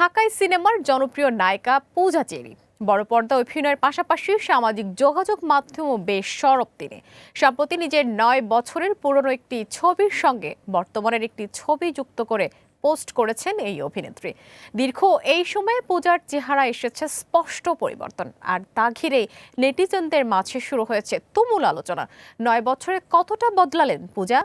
ঢাকাই সিনেমার জনপ্রিয় নায়িকা পূজা চেরি বড় পর্দা অভিনয়ের পাশাপাশি সামাজিক যোগাযোগ মাধ্যমেও বেশ সরব তিনি। সম্প্রতি নিজের ৯ বছরের পুরনো একটি ছবির সঙ্গে বর্তমানের একটি ছবি যুক্ত করে পোস্ট করেছেন এই অভিনেত্রী। দীর্ঘ এই সময়ে পূজার চেহারা এসেছে স্পষ্ট পরিবর্তন, আর তা ঘিরে নেটিজেনদের মাঝে শুরু হয়েছে তুমুল আলোচনা। ৯ বছরে কতটা বদলালেন পূজা?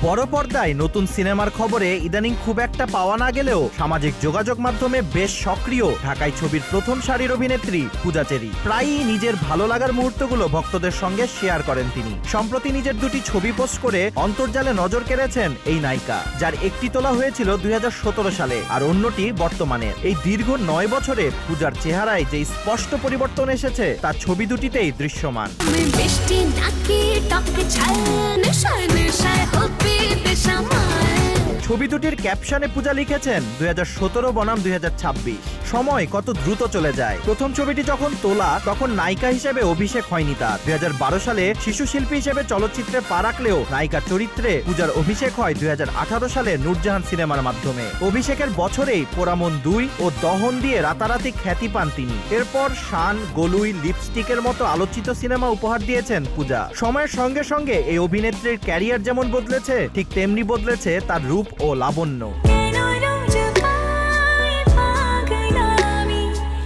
বড় পর্দায় নতুন সিনেমার খবরে ইদানিং খুব একটা পাওয়া না গেলেও সামাজিক যোগাযোগ মাধ্যমে বেশ সক্রিয় ঢাকাই ছবির প্রথম সারির অভিনেত্রী পূজা চেরি। প্রায়ই নিজের ভালো লাগার মুহূর্তগুলো ভক্তদের সঙ্গে শেয়ার করেন তিনি। সম্প্রতি নিজের দুটি ছবি পোস্ট করে অন্তর্জালে নজর কেড়েছেন এই নায়িকা, যার একটি তোলা হয়েছিল ২০১৭ সালে আর অন্যটি বর্তমানে। এই দীর্ঘ ৯ বছরে পূজার চেহারায় যে স্পষ্ট পরিবর্তন এসেছে তা ছবি দুটিতেই দৃশ্যমান। ছবি দুটির ক্যাপশনে পূজা লিখেছেন ২০১৭ বনাম ২০২৬। সময় কত দ্রুত চলে যায়। প্রথম ছবিটি যখন তোলা তখন নায়িকা হিসেবে অভিষেক হয়নি তার। ২০১২ সালে শিশু শিল্পী হিসেবে চলচ্চিত্রে পা রাখলেও নায়িকা চরিত্রে পূজার অভিষেক হয় ২০১৮ সালে নূরজাহান সিনেমার মাধ্যমে। অভিষেকের বছরেই পোড়ামন ২ ও দহন দিয়ে রাতারাতি খ্যাতি পান তিনি। এরপর শান, গলুই, লিপস্টিকের মতো আলোচিত সিনেমা উপহার দিয়েছেন পূজা। সময়ের সঙ্গে সঙ্গে এই অভিনেত্রীর ক্যারিয়ার যেমন বদলেছে, ঠিক তেমনি বদলেছে তার রূপ ও লাবণ্য।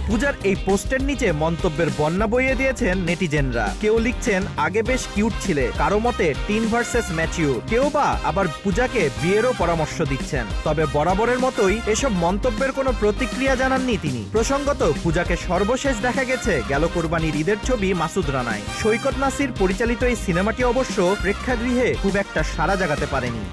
পূজার এই পোস্টের নিচে মন্তব্যের বন্যা বইয়ে দিয়েছেন নেটিজেনরা। কেউ লিখছেন আগে বেশ কিউট ছিলে, কারো মতে টিন ভার্সেস ম্যাচিউর, কেউ বা আবার পূজাকে বিয়েরও পরামর্শ দিচ্ছেন। তবে বরাবরের মতোই এসব মন্তব্যের কোনো প্রতিক্রিয়া জানাননি তিনি। প্রসঙ্গত, পূজাকে সর্বশেষ দেখা গেছে গেল কোরবানির ঈদের ছবি মাসুদ রানায়। সৈকত নাসির পরিচালিত এই সিনেমাটি অবশ্য প্রেক্ষাগৃহে খুব একটা সাড়া জাগাতে পারেনি।